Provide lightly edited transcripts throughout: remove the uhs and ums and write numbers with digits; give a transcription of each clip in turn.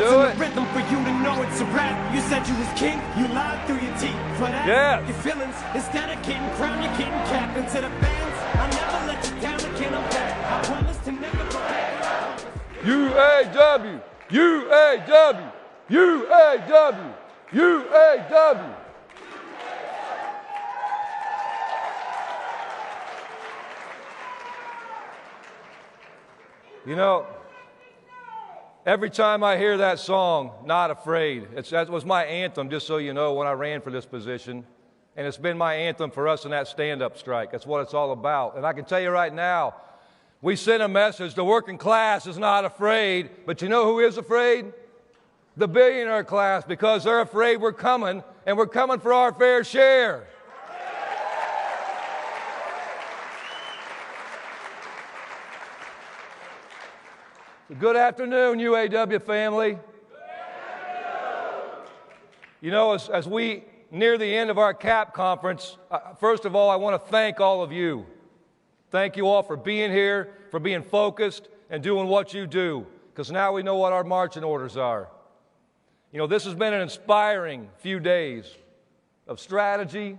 do it. Rhythm for you to know it's a rap. You said you was king, you lied through your teeth. For that, yes. Your feelings, instead of getting crowned, you're getting capped. And to the fans, I never let you down again, I'm back. I promise to never go back. UAW, UAW, UAW, UAW. You know, every time I hear that song, Not Afraid, that was my anthem, just so you know, when I ran for this position. And it's been my anthem for us in that stand-up strike. That's what it's all about. And I can tell you right now, we sent a message, the working class is not afraid, but you know who is afraid? The billionaire class, because they're afraid we're coming, and we're coming for our fair share. Good afternoon, UAW family. You know, as we near the end of our CAP conference, first of all, I want to thank all of you. Thank you all for being here, for being focused and doing what you do, because now we know what our marching orders are. You know, this has been an inspiring few days of strategy,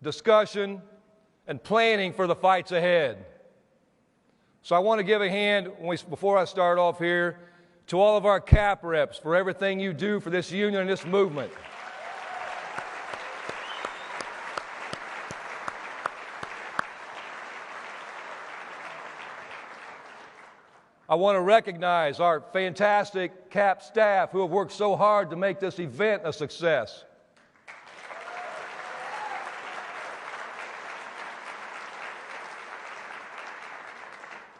discussion, and planning for the fights ahead. So I want to give a hand, before I start off here, to all of our CAP reps for everything you do for this union and this movement. I want to recognize our fantastic CAP staff who have worked so hard to make this event a success.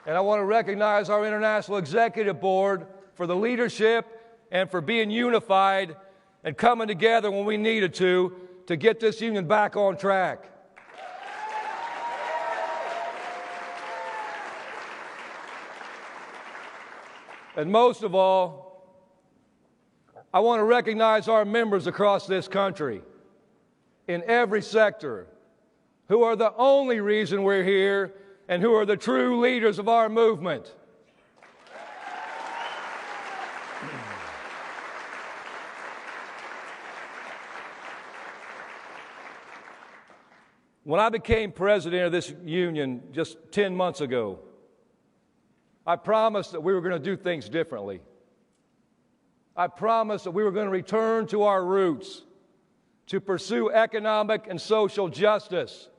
And I want to recognize our International Executive Board for the leadership and for being unified and coming together when we needed to get this union back on track. And most of all, I want to recognize our members across this country in every sector who are the only reason we're here and who are the true leaders of our movement. When I became president of this union just 10 months ago, I promised that we were going to do things differently. I promised that we were going to return to our roots, to pursue economic and social justice,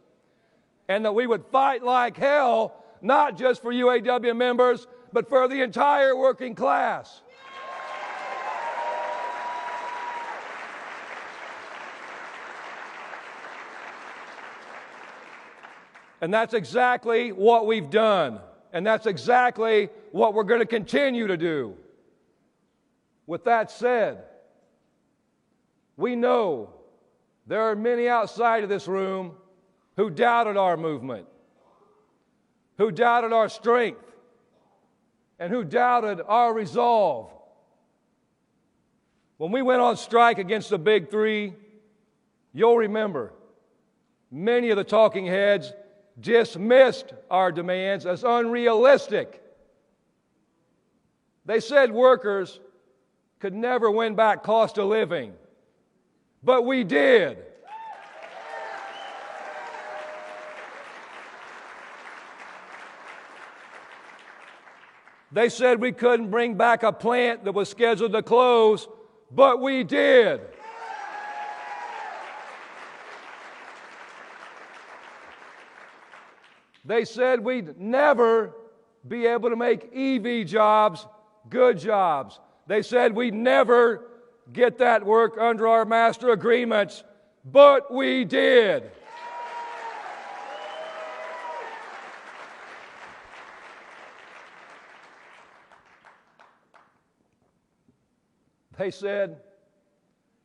and that we would fight like hell, not just for UAW members, but for the entire working class. And that's exactly what we've done. And that's exactly what we're going to continue to do. With that said, we know there are many outside of this room who doubted our movement, who doubted our strength, and who doubted our resolve. When we went on strike against the Big Three, you'll remember many of the talking heads dismissed our demands as unrealistic. They said workers could never win back cost of living, but we did. They said we couldn't bring back a plant that was scheduled to close, but we did. They said we'd never be able to make EV jobs good jobs. They said we'd never get that work under our master agreements, but we did. They said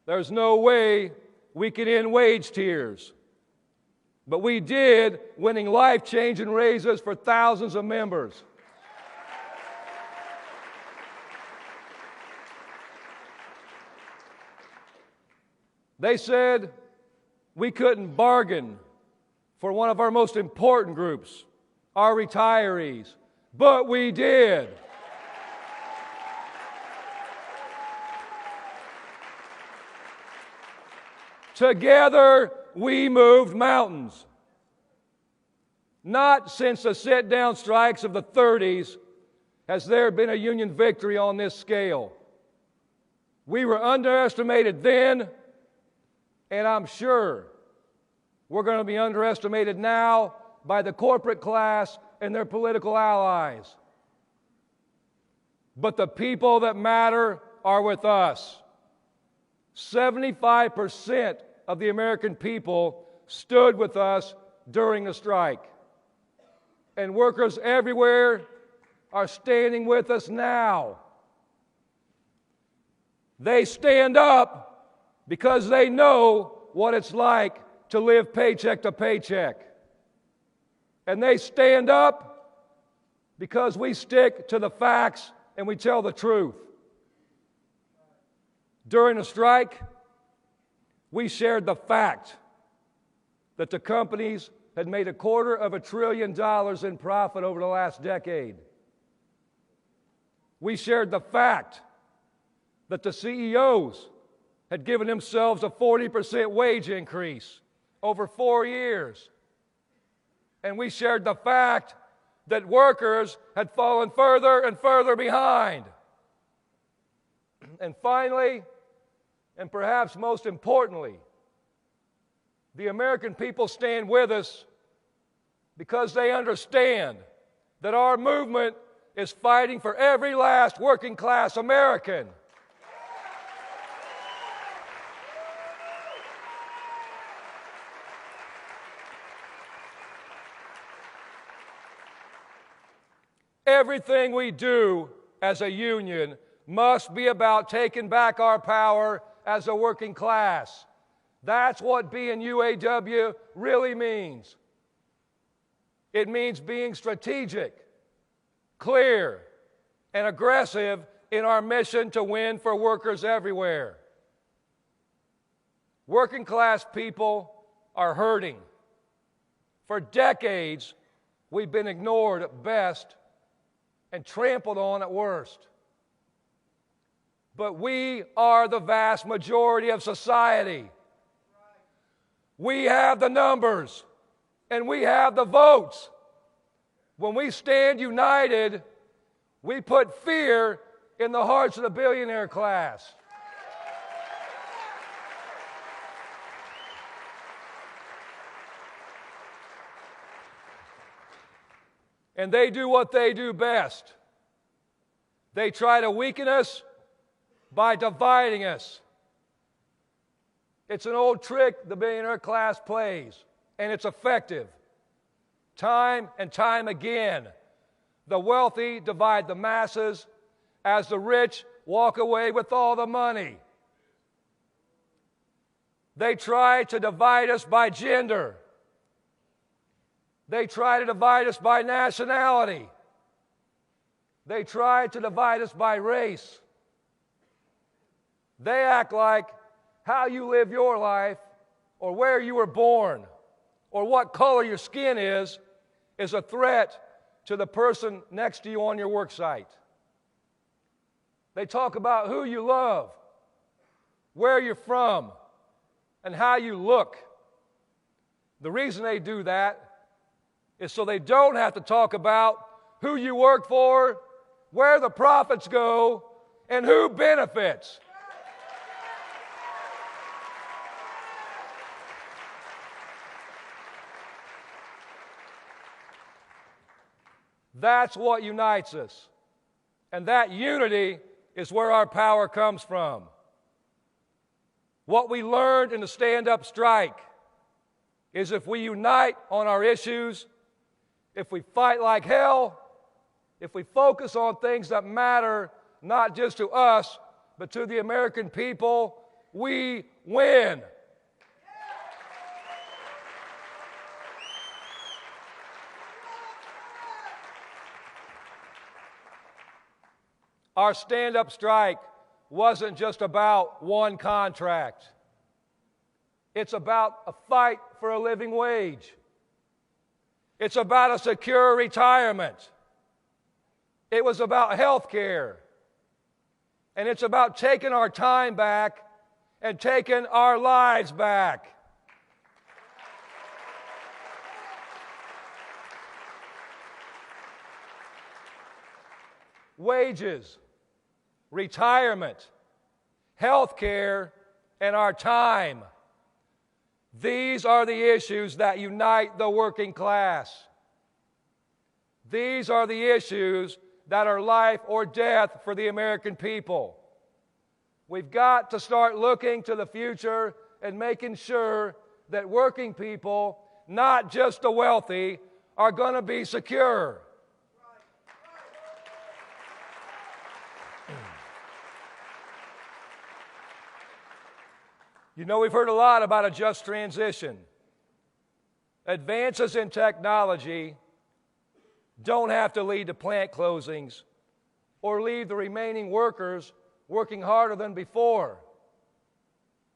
there's no way we can end wage tiers. But we did, winning life-changing raises for thousands of members. They said we couldn't bargain for one of our most important groups, our retirees, but we did. Together we moved mountains. Not since the sit-down strikes of the 30s has there been a union victory on this scale. We were underestimated then, and I'm sure we're going to be underestimated now by the corporate class and their political allies. But the people that matter are with us. 75% of the American people stood with us during the strike. And workers everywhere are standing with us now. They stand up because they know what it's like to live paycheck to paycheck. And they stand up because we stick to the facts and we tell the truth. During the strike, we shared the fact that the companies had made $250 billion in profit over the last decade. We shared the fact that the CEOs had given themselves a 40% wage increase over 4 years. And we shared the fact that workers had fallen further and further behind. And finally, and perhaps most importantly, the American people stand with us because they understand that our movement is fighting for every last working class American. Everything we do as a union must be about taking back our power as a working class. That's what being UAW really means. It means being strategic, clear, and aggressive in our mission to win for workers everywhere. Working class people are hurting. For decades, we've been ignored at best and trampled on at worst. But we are the vast majority of society. We have the numbers and we have the votes. When we stand united, we put fear in the hearts of the billionaire class. And they do what they do best. They try to weaken us by dividing us. It's an old trick the billionaire class plays, and it's effective. Time and time again, the wealthy divide the masses as the rich walk away with all the money. They try to divide us by gender. They try to divide us by nationality. They try to divide us by race. They act like how you live your life, or where you were born, or what color your skin is a threat to the person next to you on your work site. They talk about who you love, where you're from, and how you look. The reason they do that is so they don't have to talk about who you work for, where the profits go, and who benefits. That's what unites us. And that unity is where our power comes from. What we learned in the stand-up strike is if we unite on our issues, if we fight like hell, if we focus on things that matter not just to us, but to the American people, we win. Our stand-up strike wasn't just about one contract. It's about a fight for a living wage. It's about a secure retirement. It was about health care. And it's about taking our time back and taken our lives back. Wages, retirement, health care, and our time. These are the issues that unite the working class. These are the issues that are life or death for the American people. We've got to start looking to the future and making sure that working people, not just the wealthy, are going to be secure. You know, we've heard a lot about a just transition. Advances in technology don't have to lead to plant closings or leave the remaining workers working harder than before.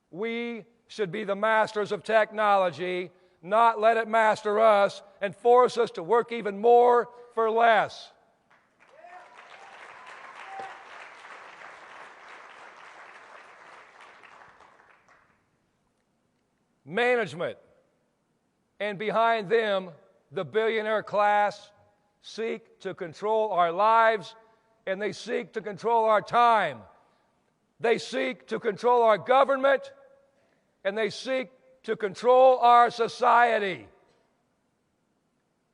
We should be the masters of technology, not let it master us and force us to work even more for less. Management, and behind them, the billionaire class, seek to control our lives, and they seek to control our time. They seek to control our government, and they seek to control our society.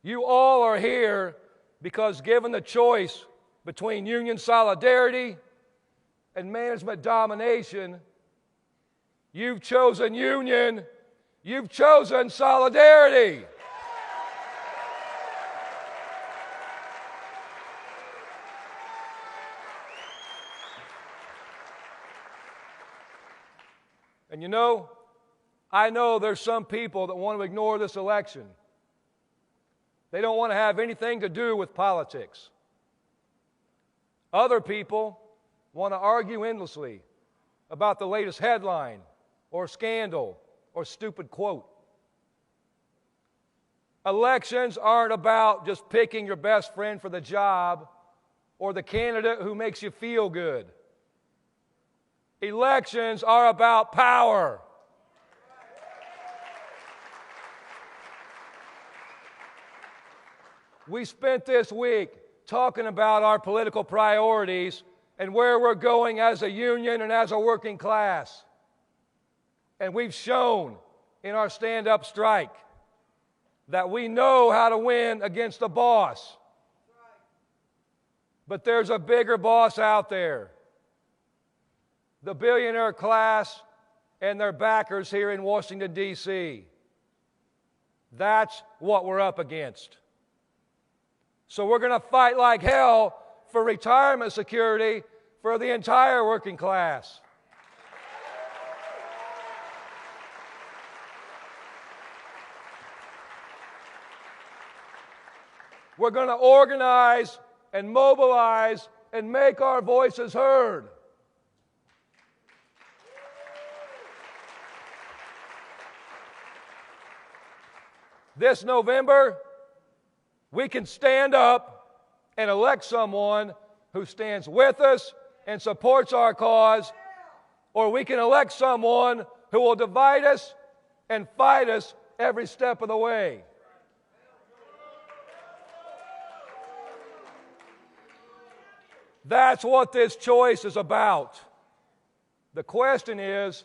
You all are here because given the choice between union solidarity and management domination, you've chosen union. You've chosen solidarity. And you know, I know there's some people that want to ignore this election. They don't want to have anything to do with politics. Other people want to argue endlessly about the latest headline or scandal or stupid quote. Elections aren't about just picking your best friend for the job or the candidate who makes you feel good. Elections are about power. We spent this week talking about our political priorities and where we're going as a union and as a working class. And we've shown in our stand-up strike that we know how to win against the boss. But there's a bigger boss out there. The billionaire class and their backers here in Washington, D.C. That's what we're up against. So we're going to fight like hell for retirement security for the entire working class. We're going to organize and mobilize and make our voices heard. This November, we can stand up and elect someone who stands with us and supports our cause, or we can elect someone who will divide us and fight us every step of the way. That's what this choice is about. The question is,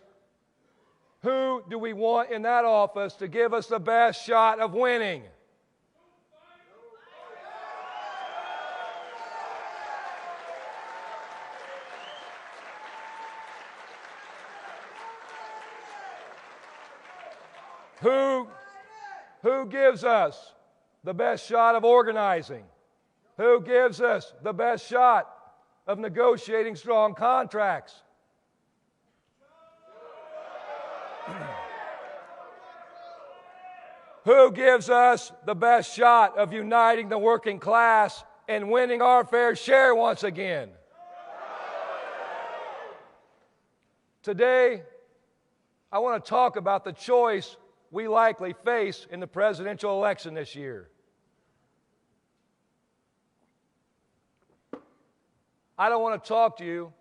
who do we want in that office to give us the best shot of winning? Who gives us the best shot of organizing? Who gives us the best shot of negotiating strong contracts? Who gives us the best shot of uniting the working class and winning our fair share once again? Today, I want to talk about the choice we likely face in the presidential election this year. I don't want to talk to you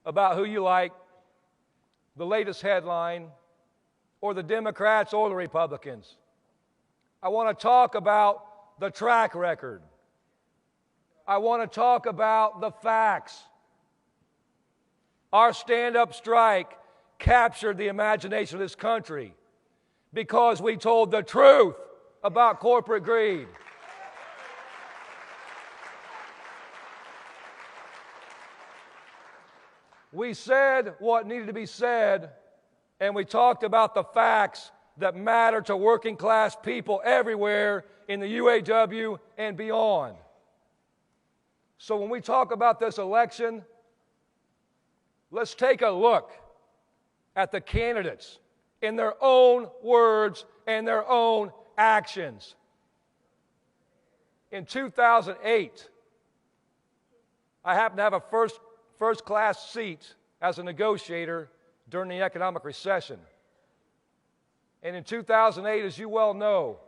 about who you like the latest headline, or the Democrats or the Republicans. I want to talk about the track record. I want to talk about the facts. Our stand-up strike captured the imagination of this country because we told the truth about corporate greed. We said what needed to be said, and we talked about the facts that matter to working class people everywhere in the UAW and beyond. So when we talk about this election, let's take a look at the candidates in their own words and their own actions. In 2008, I happened to have a first-class seat as a negotiator during the economic recession. And in 2008, as you well know,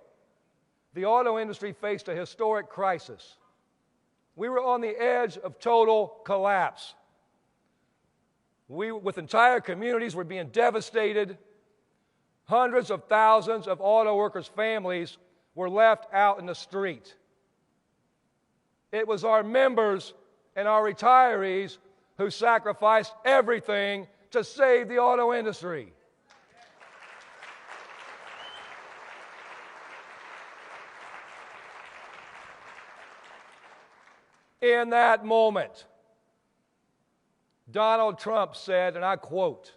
the auto industry faced a historic crisis. We were on the edge of total collapse. With entire communities were being devastated. Hundreds of thousands of auto workers' families were left out in the street. It was our members and our retirees who sacrificed everything to save the auto industry. In that moment, Donald Trump said, and I quote,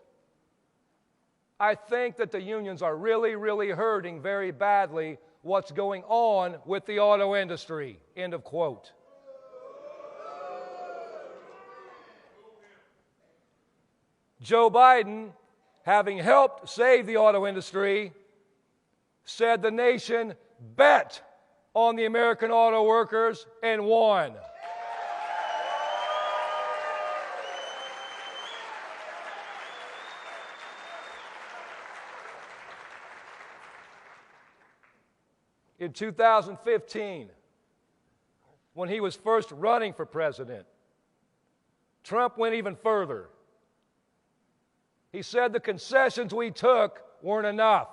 "I think that the unions are really, really hurting very badly what's going on with the auto industry," end of quote. Joe Biden, having helped save the auto industry, said the nation bet on the American auto workers and won. In 2015, when he was first running for president, Trump went even further. He said the concessions we took weren't enough.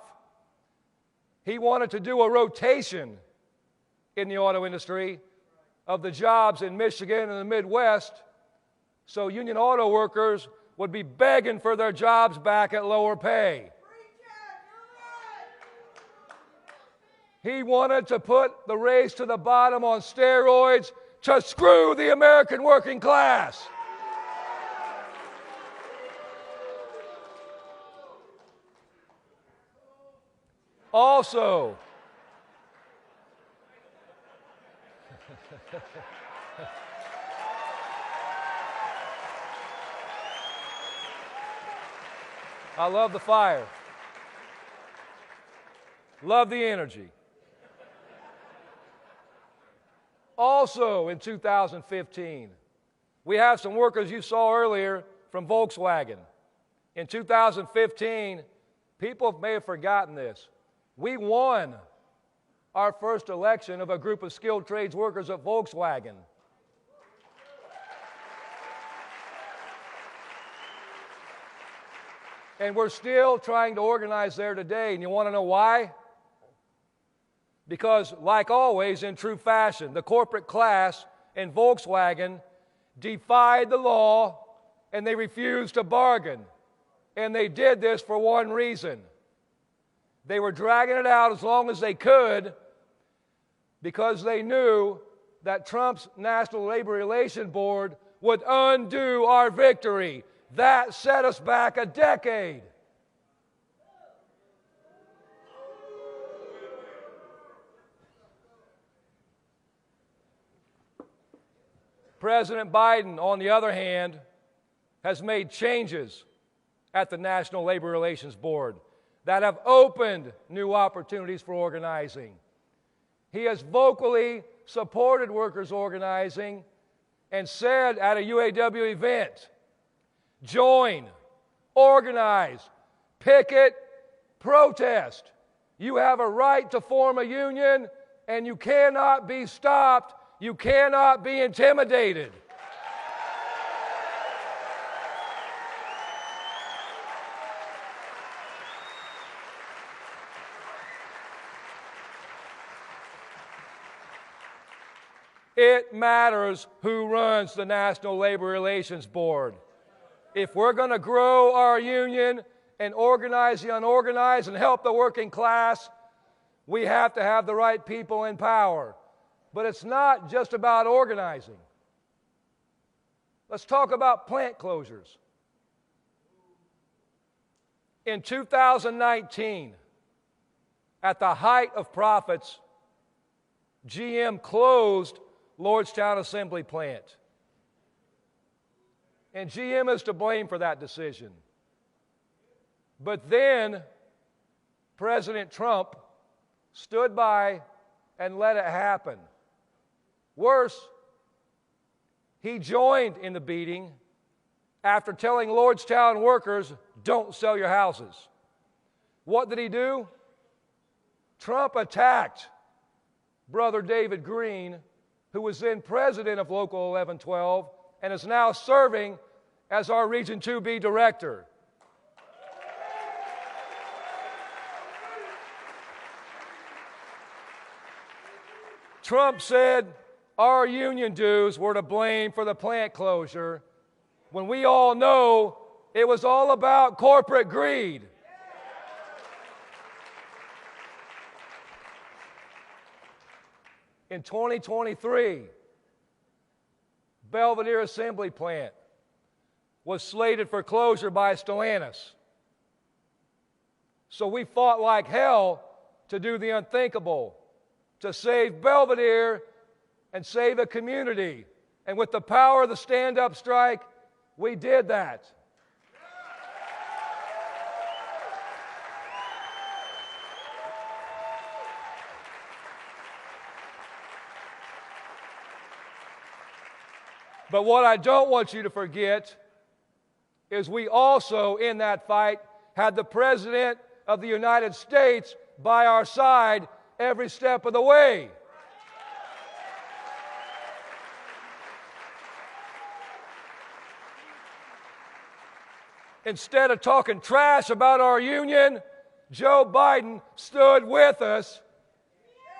He wanted to do a rotation in the auto industry of the jobs in Michigan and the Midwest so union auto workers would be begging for their jobs back at lower pay. He wanted to put the race to the bottom on steroids to screw the American working class. Also, I love the fire. Love the energy. Also in 2015, we have some workers you saw earlier from Volkswagen. In 2015, people may have forgotten this. We won our first election of a group of skilled trades workers at Volkswagen. And we're still trying to organize there today. And you want to know why? Because, like always, in true fashion, the corporate class in Volkswagen defied the law and they refused to bargain. And they did this for one reason. They were dragging it out as long as they could because they knew that Trump's National Labor Relations Board would undo our victory. That set us back a decade. President Biden, on the other hand, has made changes at the National Labor Relations Board that have opened new opportunities for organizing. He has vocally supported workers organizing and said at a UAW event, join, organize, picket, protest. You have a right to form a union and you cannot be stopped. You cannot be intimidated. It matters who runs the National Labor Relations Board. If we're going to grow our union and organize the unorganized and help the working class, we have to have the right people in power. But it's not just about organizing. Let's talk about plant closures. In 2019, at the height of profits, GM closed Lordstown Assembly Plant. And GM is to blame for that decision. But then President Trump stood by and let it happen. Worse, he joined in the beating after telling Lordstown workers, don't sell your houses. What did he do? Trump attacked Brother David Green, who was then president of Local 1112 and is now serving as our Region 2B director. Trump said our union dues were to blame for the plant closure, when we all know it was all about corporate greed. In 2023, Belvedere Assembly Plant was slated for closure by Stellantis. So we fought like hell to do the unthinkable, to save Belvedere and save a community. And with the power of the stand-up strike, we did that. But what I don't want you to forget is we also, in that fight, had the President of the United States by our side every step of the way. Instead of talking trash about our union, Joe Biden stood with us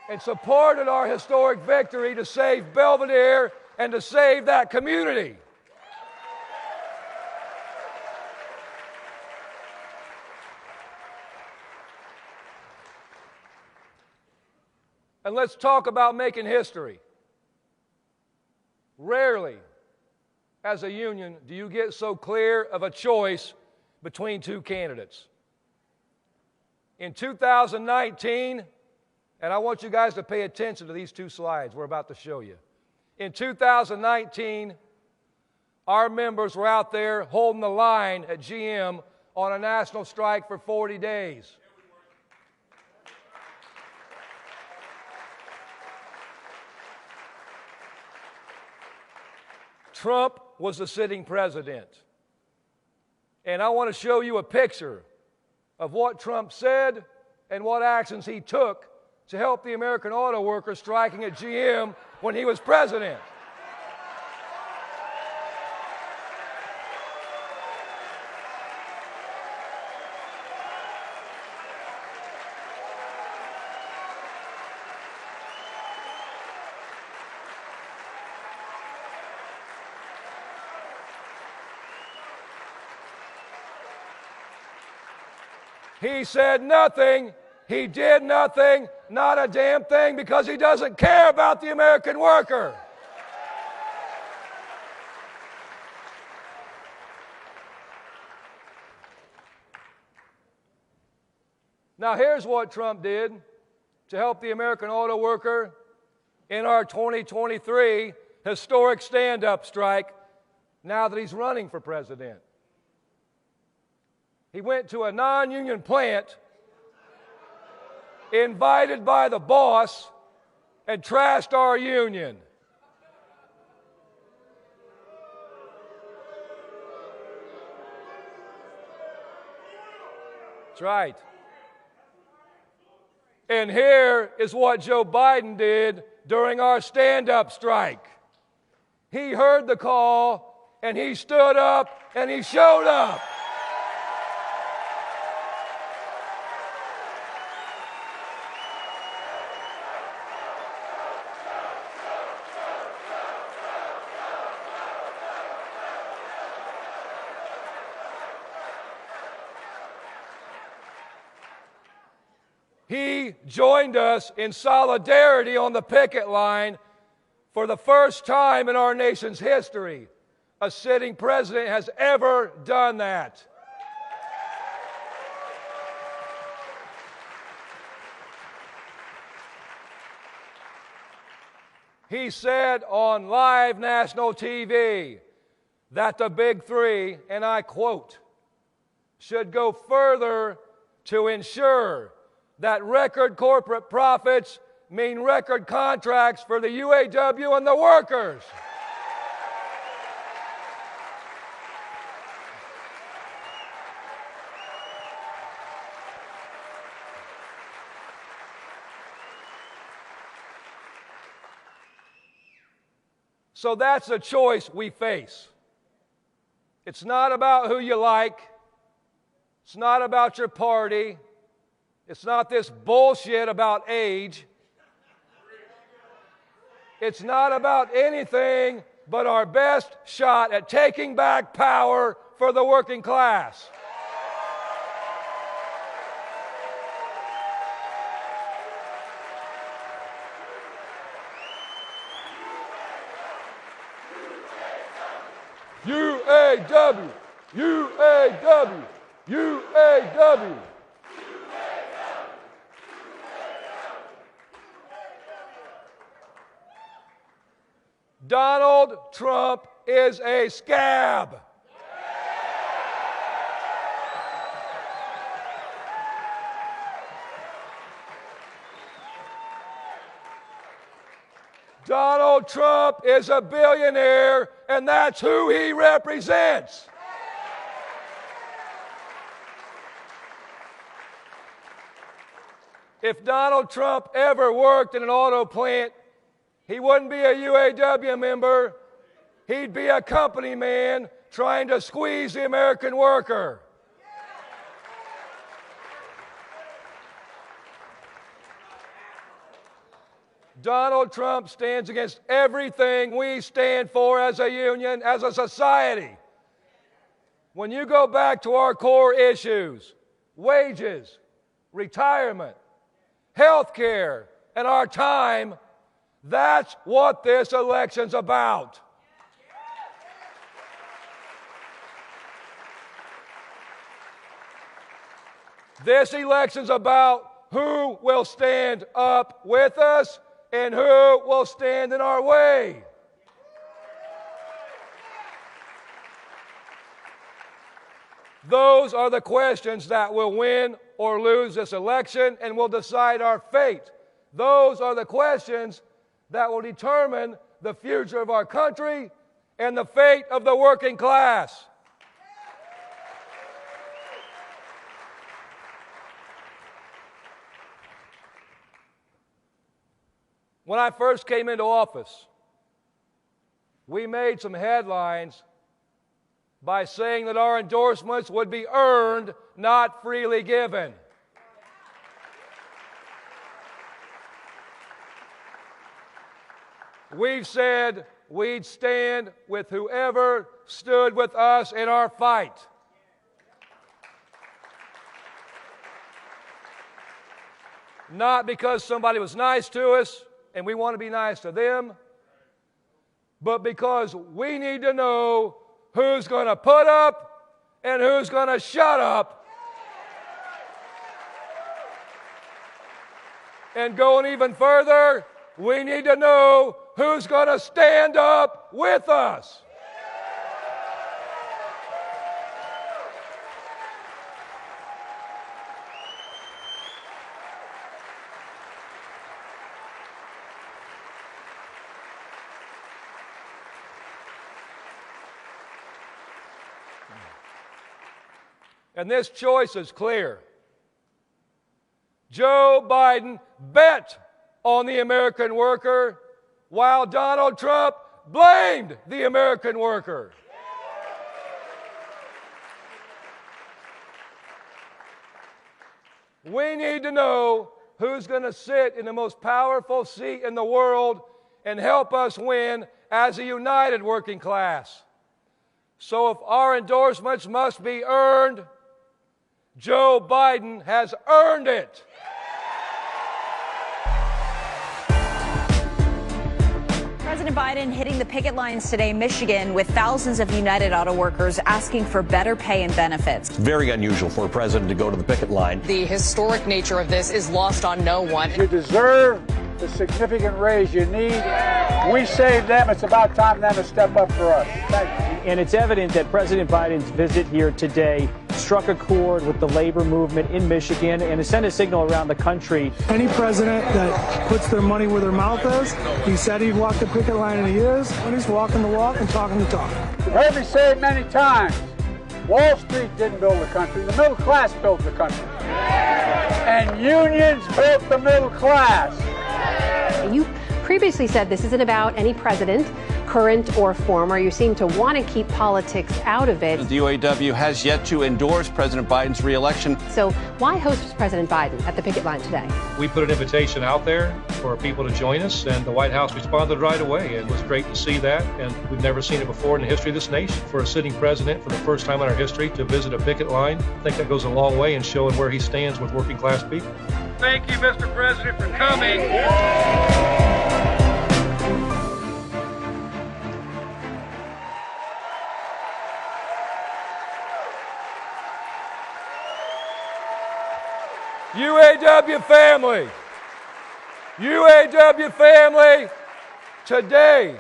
and supported our historic victory to save Belvedere and to save that community. And let's talk about making history. Rarely, as a union, do you get so clear of a choice between two candidates. In 2019, and I want you guys to pay attention to these two slides we're about to show you. In 2019, our members were out there holding the line at GM on a national strike for 40 days. Trump was the sitting president. And I want to show you a picture of what Trump said and what actions he took to help the American auto workers striking at GM when he was president. He said nothing, he did nothing, not a damn thing, because he doesn't care about the American worker. Now here's what Trump did to help the American auto worker in our 2023 historic stand-up strike now that he's running for president. He went to a non-union plant, invited by the boss, and trashed our union. That's right. And here is what Joe Biden did during our stand-up strike. He heard the call, and he stood up, and he showed up. He joined us in solidarity on the picket line for the first time in our nation's history. A sitting president has ever done that. He said on live national TV that the big three, and I quote, should go further to ensure that record corporate profits mean record contracts for the UAW and the workers. So that's the choice we face. It's not about who you like. It's not about your party. It's not this bullshit about age. It's not about anything but our best shot at taking back power for the working class. UAW, UAW, UAW. Donald Trump is a scab. Donald Trump is a billionaire, and that's who he represents. If Donald Trump ever worked in an auto plant, he wouldn't be a UAW member. He'd be a company man trying to squeeze the American worker. Donald Trump stands against everything we stand for as a union, as a society. When you go back to our core issues, wages, retirement, health care, and our time, that's what this election's about. This election's about who will stand up with us and who will stand in our way. Those are the questions that will win or lose this election and will decide our fate. Those are the questions that will determine the future of our country and the fate of the working class. When I first came into office, we made some headlines by saying that our endorsements would be earned, not freely given. We've said we'd stand with whoever stood with us in our fight. Not because somebody was nice to us and we want to be nice to them, but because we need to know who's going to put up and who's going to shut up. And going even further, we need to know who's going to stand up with us. And this choice is clear. Joe Biden bet on the American worker, while Donald Trump blamed the American worker. We need to know who's going to sit in the most powerful seat in the world and help us win as a united working class. So if our endorsements must be earned, Joe Biden has earned it. President Biden hitting the picket lines today in Michigan with thousands of United Auto Workers asking for better pay and benefits. Very unusual for a president to go to the picket line. The historic nature of this is lost on no one. You deserve the significant raise you need. We saved them. It's about time for them to step up for us. Thank you. And it's evident that President Biden's visit here today struck a chord with the labor movement in Michigan and has sent a signal around the country. Any president that puts their money where their mouth is, he said he'd walk the picket line and he is, and he's walking the walk and talking the talk. You've heard me say it many times. Wall Street didn't build the country. The middle class built the country. And unions built the middle class. You previously said this isn't about any president, current or former. You seem to want to keep politics out of it. The UAW has yet to endorse President Biden's reelection. So why host President Biden at the picket line today? We put an invitation out there for people to join us, and the White House responded right away. It was great to see that, and we've never seen it before in the history of this nation. For a sitting president, for the first time in our history, to visit a picket line, I think that goes a long way in showing where he stands with working class people. Thank you, Mr. President, for coming. UAW family, today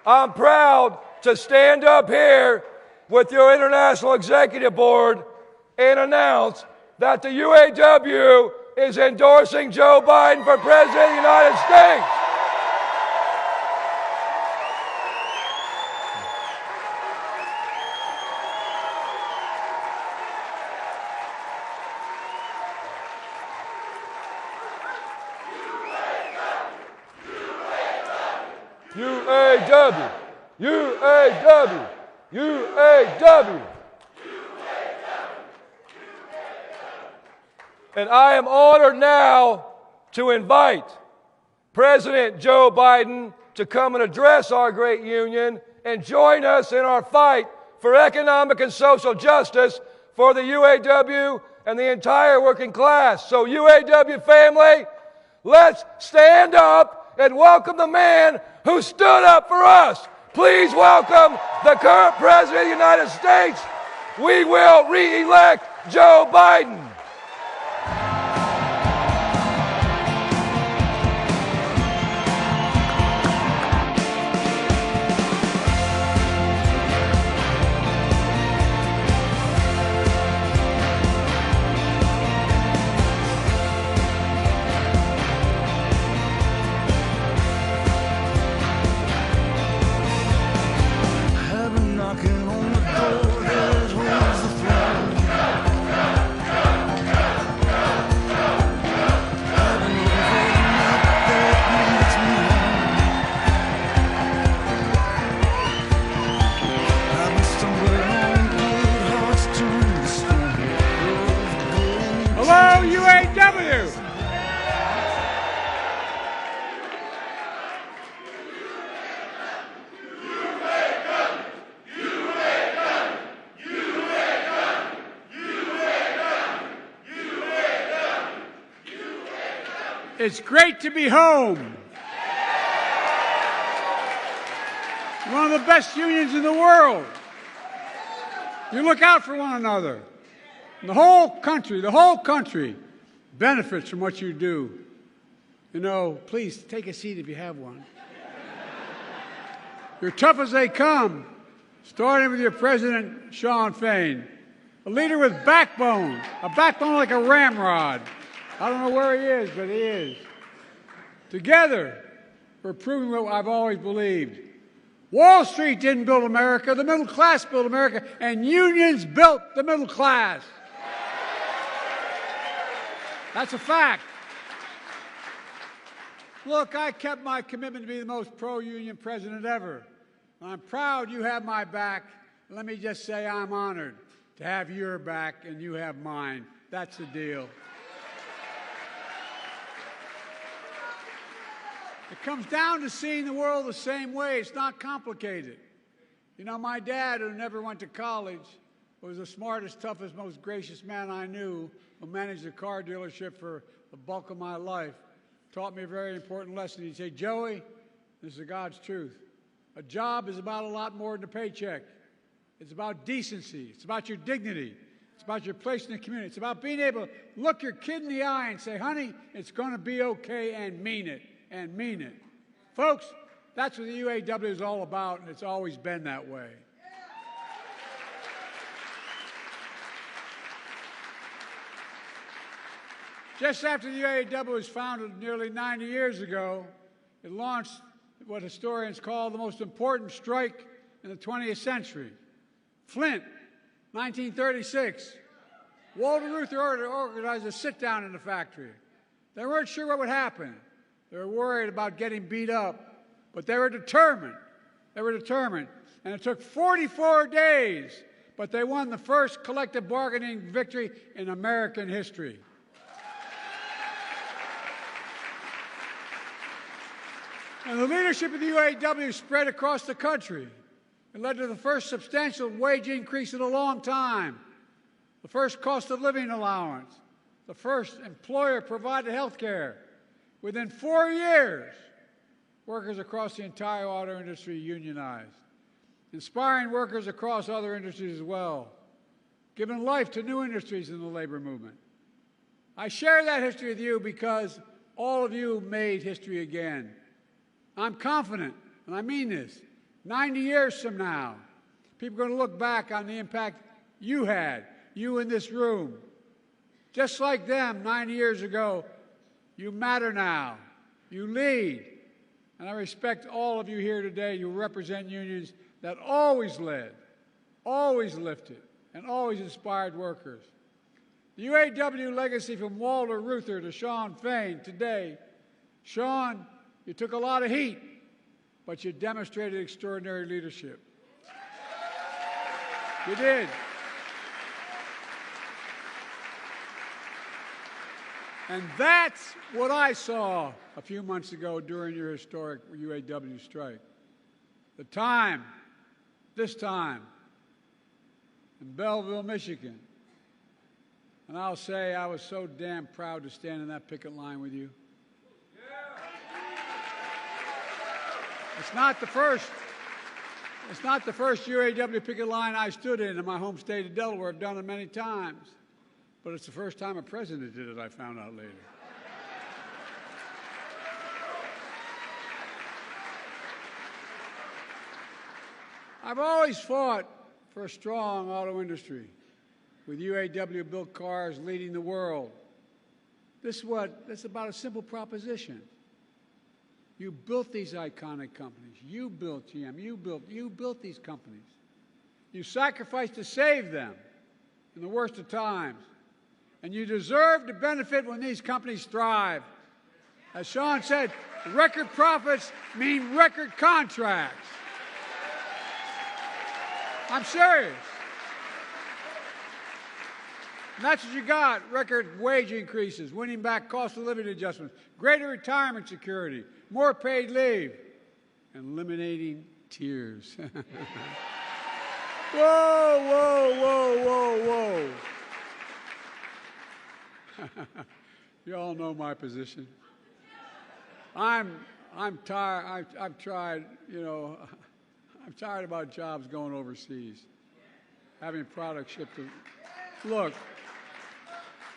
I'm proud to stand up here with your International Executive Board and announce that the UAW is endorsing Joe Biden for President of the United States. UAW, UAW, UAW. And I am honored now to invite President Joe Biden to come and address our great union and join us in our fight for economic and social justice for the UAW and the entire working class. So UAW family, let's stand up and welcome the man who stood up for us. Please welcome the current President of the United States. We will re-elect Joe Biden. Hello, UAW! It's great to be home. One of the best unions in the world. You look out for one another. And the whole country benefits from what you do. You know, please take a seat if you have one. You're tough as they come, starting with your president, Sean Fain. A leader with backbone, a backbone like a ramrod. I don't know where he is, but he is. Together, we're proving what I've always believed. Wall Street didn't build America, the middle class built America, and unions built the middle class. That's a fact. Look, I kept my commitment to be the most pro-union president ever. I'm proud you have my back. Let me just say I'm honored to have your back and you have mine. That's the deal. It comes down to seeing the world the same way. It's not complicated. You know, my dad, who never went to college, was the smartest, toughest, most gracious man I knew, who managed a car dealership for the bulk of my life, taught me a very important lesson. He'd say, Joey, This is God's truth. A job is about a lot more than a paycheck. It's about decency. It's about your dignity. It's about your place in the community. It's about being able to look your kid in the eye and say, honey, it's going to be okay, and mean it, and mean it. Folks, that's what the UAW is all about, and it's always been that way. Just after the UAW was founded nearly 90 years ago, it launched what historians call the most important strike in the 20th century. Flint, 1936. Walter Reuther organized a sit-down in the factory. They weren't sure what would happen. They were worried about getting beat up, but they were determined. They were determined. And it took 44 days, but they won the first collective bargaining victory in American history. And the leadership of the UAW spread across the country. It led to the first substantial wage increase in a long time, the first cost of living allowance, the first employer-provided health care. Within 4 years, workers across the entire auto industry unionized, inspiring workers across other industries as well, giving life to new industries in the labor movement. I share that history with you because all of you made history again. I'm confident, and I mean this, 90 years from now, people are going to look back on the impact you had, you in this room. Just like them 90 years ago, you matter now. You lead. And I respect all of you here today. You represent unions that always led, always lifted, and always inspired workers. The UAW legacy from Walter Reuther to Shawn Fain today. Shawn, you took a lot of heat, but you demonstrated extraordinary leadership. You did. And that's what I saw a few months ago during your historic UAW strike. This time, in Belleville, Michigan. And I'll say I was so damn proud to stand in that picket line with you. It's not the first UAW picket line I stood in my home state of Delaware. I've done it many times. But it's the first time a president did it, I found out later. I've always fought for a strong auto industry, with UAW-built cars leading the world. That's about a simple proposition. You built these iconic companies. You built GM. You built these companies. You sacrificed to save them in the worst of times. And you deserve to benefit when these companies thrive. As Shawn said, record profits mean record contracts. I'm serious. And that's what you got, record wage increases, winning back cost of living adjustments, greater retirement security, more paid leave, and eliminating tears. Whoa, whoa, whoa, whoa, whoa. You all know my position. I'm tired. I've tried, I'm tired about jobs going overseas, having products shipped to. Look,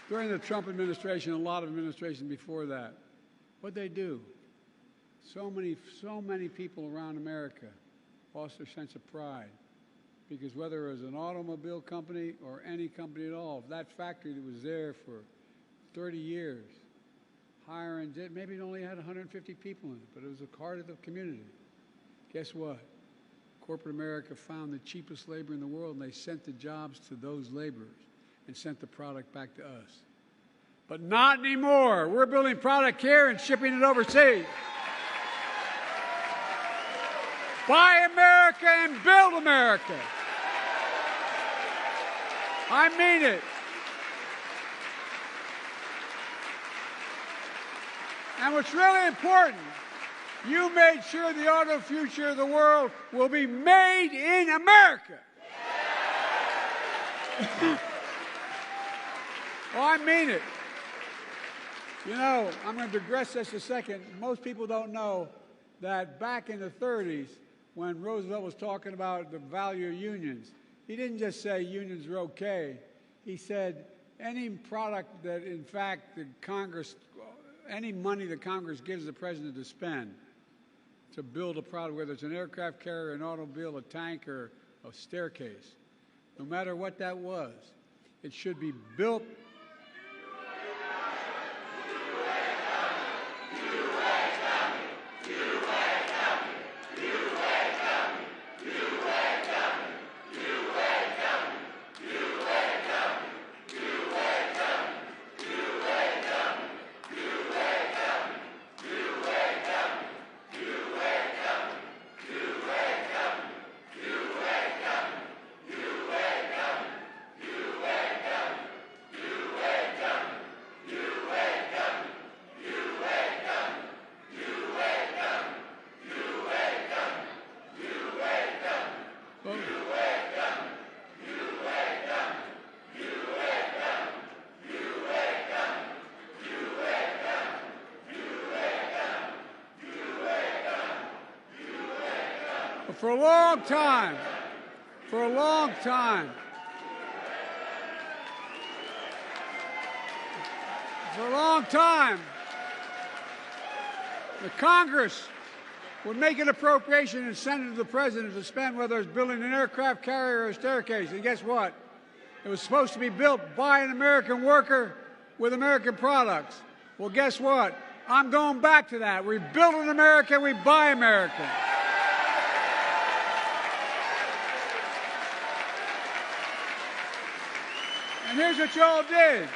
during the Trump administration, a lot of administrations before that, what'd they do? So many people around America lost their sense of pride. Because whether it was an automobile company or any company at all, if that factory that was there for 30 years, hiring, maybe it only had 150 people in it, but it was a heart of the community. Guess what? Corporate America found the cheapest labor in the world, and they sent the jobs to those laborers and sent the product back to us. But not anymore. We're building product here and shipping it overseas. Buy America and build America. I mean it. And what's really important, you made sure the auto future of the world will be made in America. Oh, I mean it. I'm going to digress just a second. Most people don't know that back in the 30s, when Roosevelt was talking about the value of unions, he didn't just say unions are okay. He said any product that, in fact, any money that Congress gives the president to spend to build a product, whether it's an aircraft carrier, an automobile, a tank, or a staircase, no matter what that was, it should be built. For a long time, the Congress would make an appropriation and send it to the president to spend, whether it's building an aircraft carrier or a staircase. And guess what? It was supposed to be built by an American worker with American products. Well, guess what? I'm going back to that. We build in America, we buy American. And here's what y'all did.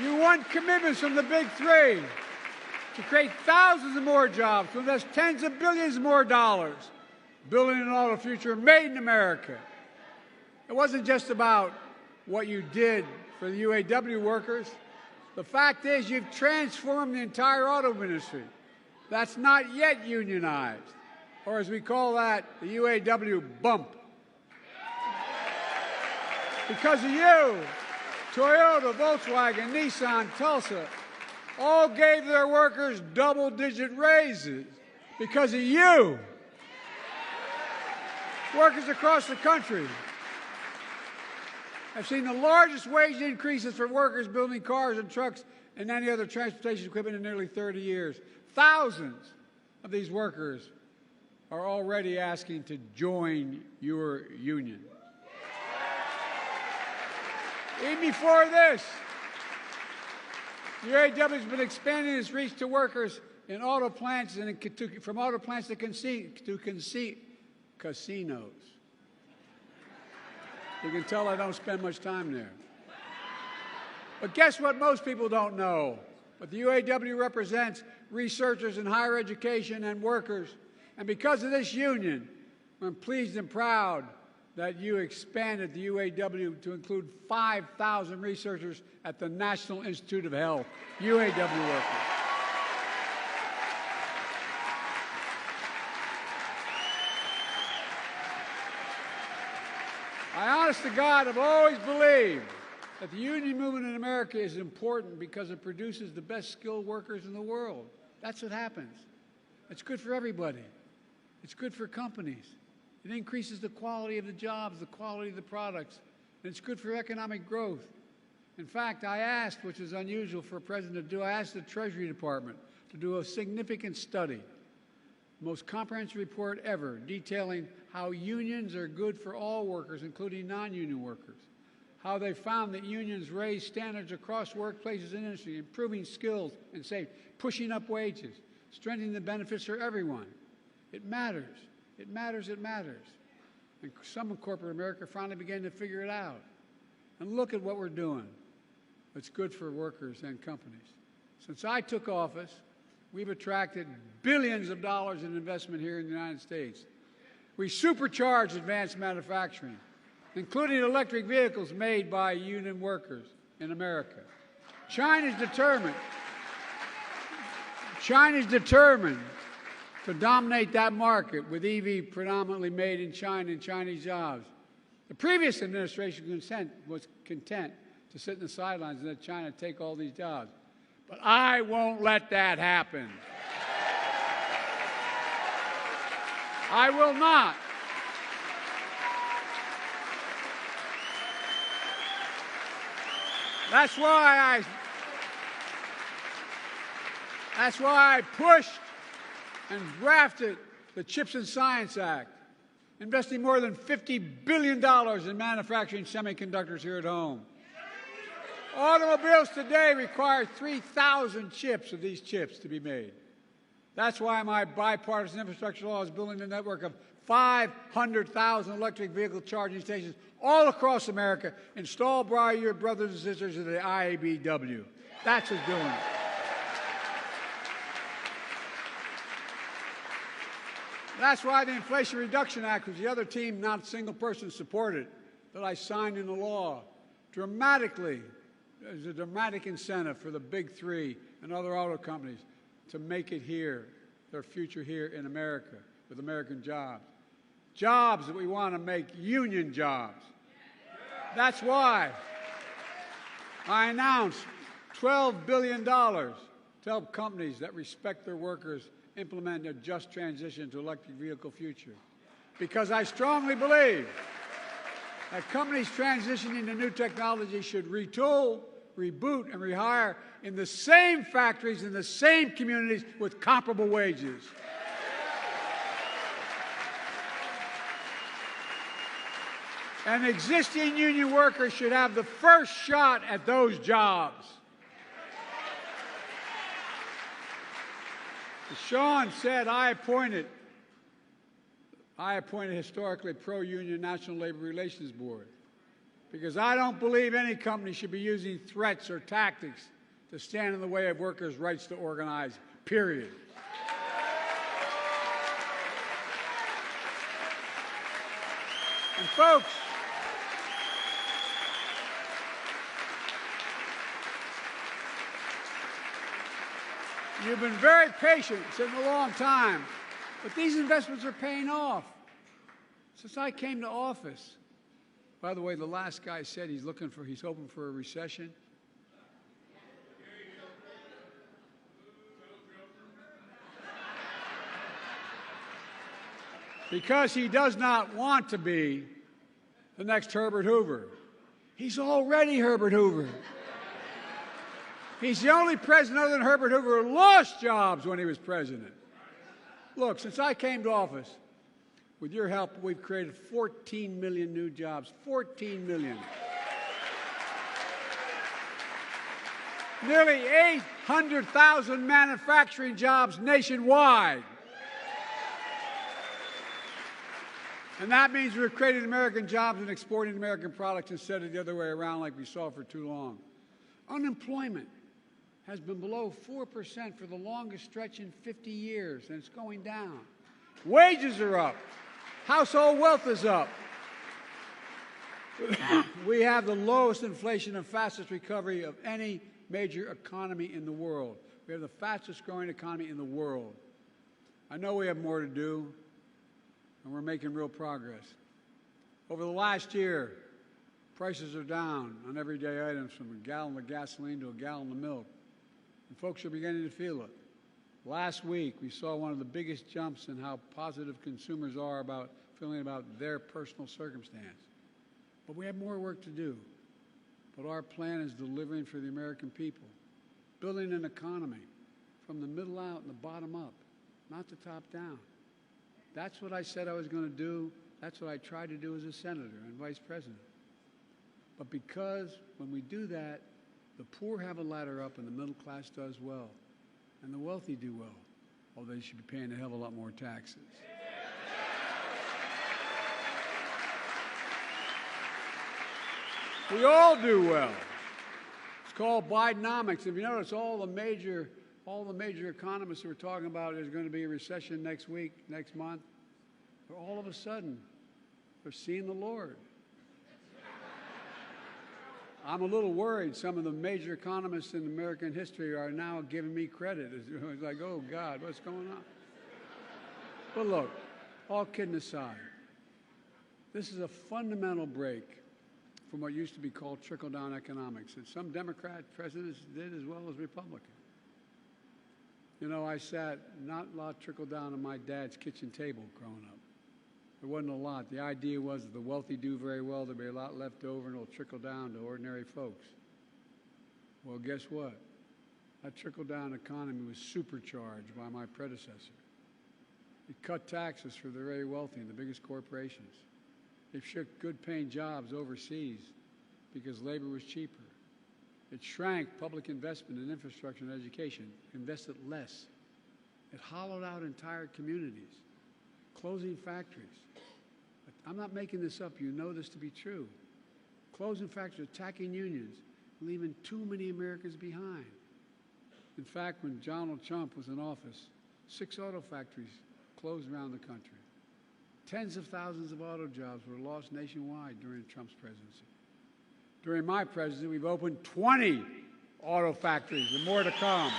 You won commitments from the big three to create thousands of more jobs, to invest tens of billions more dollars, building an auto future made in America. It wasn't just about what you did for the UAW workers. The fact is you've transformed the entire auto industry. That's not yet unionized, or as we call that, the UAW bump. Because of you, Toyota, Volkswagen, Nissan, Tulsa, all gave their workers double-digit raises. Because of you. Workers across the country have seen the largest wage increases for workers building cars and trucks and any other transportation equipment in nearly 30 years. Thousands of these workers are already asking to join your union. Even before this, the UAW has been expanding its reach to workers in auto plants and from auto plants to casinos. You can tell I don't spend much time there. But guess what most people don't know? But the UAW represents researchers in higher education and workers. And because of this union, I'm pleased and proud that you expanded the UAW to include 5,000 researchers at the National Institute of Health, UAW workers. I, honest to God, have always believed that the union movement in America is important because it produces the best skilled workers in the world. That's what happens. It's good for everybody. It's good for companies. It increases the quality of the jobs, the quality of the products, and it's good for economic growth. In fact, I asked, which is unusual for a president to do, I asked the Treasury Department to do a significant study, the most comprehensive report ever, detailing how unions are good for all workers, including non-union workers, how they found that unions raise standards across workplaces and industry, improving skills and safety, pushing up wages, strengthening the benefits for everyone. It matters. It matters, it matters. And some in corporate America finally began to figure it out. And look at what we're doing. It's good for workers and companies. Since I took office, we've attracted billions of dollars in investment here in the United States. We supercharged advanced manufacturing, including electric vehicles made by union workers in America. China's determined to dominate that market with EV predominantly made in China and Chinese jobs. The previous administration was content to sit in the sidelines and let China take all these jobs. But I won't let that happen. I will not. That's why I pushed and drafted the CHIPS and Science Act, investing more than $50 billion in manufacturing semiconductors here at home. Automobiles today require 3,000 chips of these chips to be made. That's why my bipartisan infrastructure law is building a network of 500,000 electric vehicle charging stations all across America, installed by your brothers and sisters of the IABW. That's what's doing it. That's why the Inflation Reduction Act, which the other team, not a single person, supported, that I signed into law, dramatically, there's a dramatic incentive for the big three and other auto companies to make it here, their future here in America, with American jobs. Jobs that we want to make union jobs. That's why I announced $12 billion to help companies that respect their workers implement a just transition to electric vehicle future. Because I strongly believe that companies transitioning to new technology should retool, reboot, and rehire in the same factories, in the same communities with comparable wages. And existing union workers should have the first shot at those jobs. As Sean said, I appointed a historically pro-union National Labor Relations Board because I don't believe any company should be using threats or tactics to stand in the way of workers' rights to organize, period. And folks, you've been very patient, sitting a long time, but these investments are paying off. Since I came to office, by the way, the last guy said he's hoping for a recession. Because he does not want to be the next Herbert Hoover. He's already Herbert Hoover. He's the only president other than Herbert Hoover who lost jobs when he was president. Look, since I came to office, with your help, we've created 14 million new jobs. 14 million. Nearly 800,000 manufacturing jobs nationwide. And that means we're creating American jobs and exporting American products instead of the other way around like we saw for too long. Unemployment has been below 4% for the longest stretch in 50 years, and it's going down. Wages are up. Household wealth is up. We have the lowest inflation and fastest recovery of any major economy in the world. We have the fastest growing economy in the world. I know we have more to do, and we're making real progress. Over the last year, prices are down on everyday items from a gallon of gasoline to a gallon of milk. And folks are beginning to feel it. Last week, we saw one of the biggest jumps in how positive consumers are about feeling about their personal circumstance. But we have more work to do. But our plan is delivering for the American people, building an economy from the middle out and the bottom up, not the top down. That's what I said I was going to do. That's what I tried to do as a senator and vice president. But because when we do that, the poor have a ladder up and the middle class does well. And the wealthy do well, although they should be paying a hell of a lot more taxes. We all do well. It's called Bidenomics. If you notice, all the major economists who are talking about there's going to be a recession next week, next month, all of a sudden, they're seeing the Lord. I'm a little worried. Some of the major economists in American history are now giving me credit. It's like, oh, God, what's going on? But look, all kidding aside, this is a fundamental break from what used to be called trickle-down economics that some Democrat presidents did as well as Republicans. You know, I sat, not a lot trickled down on my dad's kitchen table growing up. There wasn't a lot. The idea was that the wealthy do very well, there'll be a lot left over, and it'll trickle down to ordinary folks. Well, guess what? That trickle-down economy was supercharged by my predecessor. It cut taxes for the very wealthy and the biggest corporations. It shipped good-paying jobs overseas because labor was cheaper. It shrank public investment in infrastructure and education, invested less. It hollowed out entire communities, closing factories. I'm not making this up. You know this to be true. Closing factories, attacking unions, leaving too many Americans behind. In fact, when Donald Trump was in office, 6 auto factories closed around the country. Tens of thousands of auto jobs were lost nationwide during Trump's presidency. During my presidency, we've opened 20 auto factories and more to come.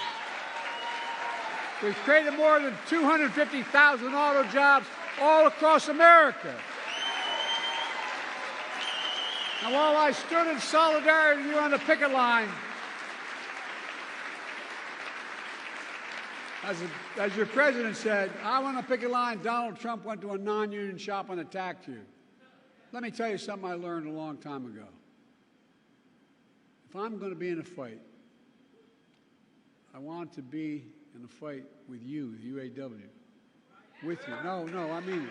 We've created more than 250,000 auto jobs all across America. And while I stood in solidarity with you on the picket line, as your president said, I went on a picket line, Donald Trump went to a non-union shop and attacked you. Let me tell you something I learned a long time ago. If I'm going to be in a fight, I want to be in a fight with you, the UAW, with you. No, I mean it.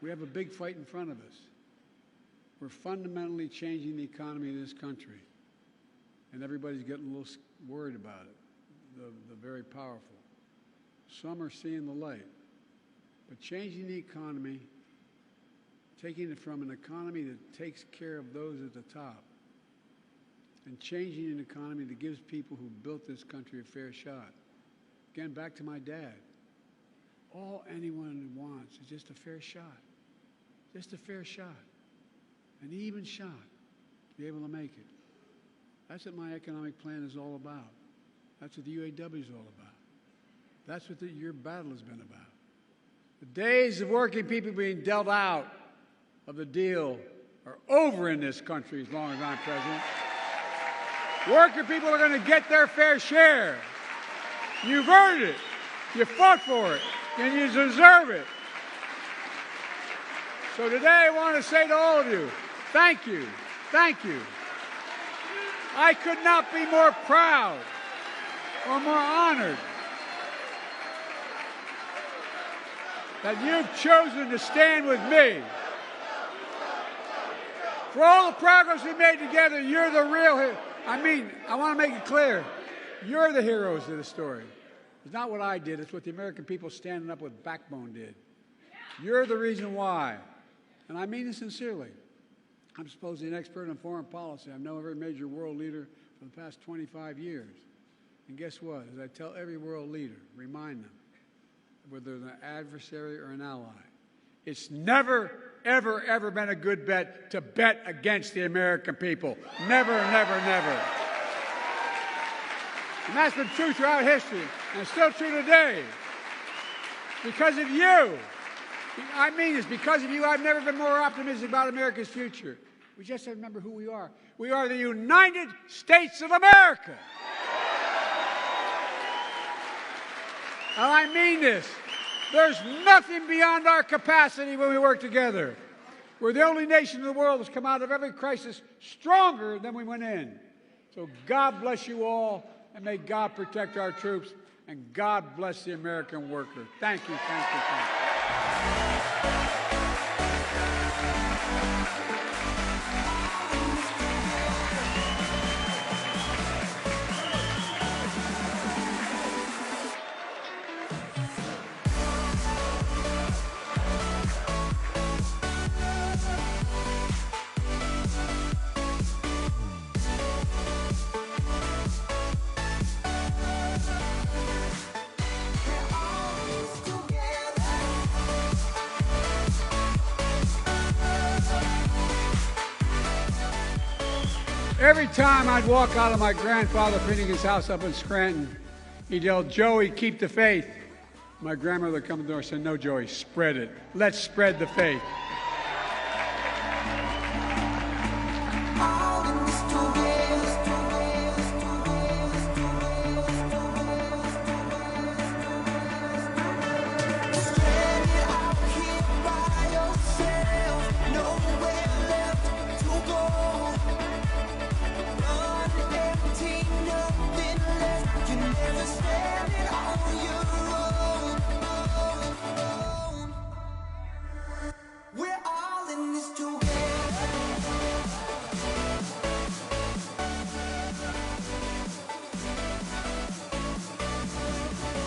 We have a big fight in front of us. We're fundamentally changing the economy of this country, and everybody's getting a little worried about it. The very powerful. Some are seeing the light. But changing the economy, taking it from an economy that takes care of those at the top, and changing an economy that gives people who built this country a fair shot. Again, back to my dad. All anyone wants is just a fair shot. Just a fair shot. An even shot to be able to make it. That's what my economic plan is all about. That's what the UAW is all about. That's what your battle has been about. The days of working people being dealt out of the deal are over in this country as long as I'm president. Working people are going to get their fair share. You've earned it. You fought for it. And you deserve it. So today I want to say to all of you, thank you. Thank you. I could not be more proud or more honored that you've chosen to stand with me. For all the progress we made together, you're the real hero. I want to make it clear, you're the heroes of the story. It's not what I did, it's what the American people standing up with backbone did. You're the reason why. And I mean this sincerely. I'm supposedly an expert in foreign policy. I've known every major world leader for the past 25 years. And guess what? As I tell every world leader, remind them, whether they're an adversary or an ally, it's never, ever, ever been a good bet to bet against the American people. Never, never, never. And that's been true throughout history, and it's still true today. Because of you. I mean this, because of you, I've never been more optimistic about America's future. We just have to remember who we are. We are the United States of America. And I mean this. There's nothing beyond our capacity when we work together. We're the only nation in the world that's come out of every crisis stronger than we went in. So God bless you all, and may God protect our troops, and God bless the American worker. Thank you, thank you, thank you. Every time I'd walk out of my grandfather Finnegan's house up in Scranton, he'd yell, "Joey, keep the faith." My grandmother would come to the door and say, "No, Joey, spread it. Let's spread the faith."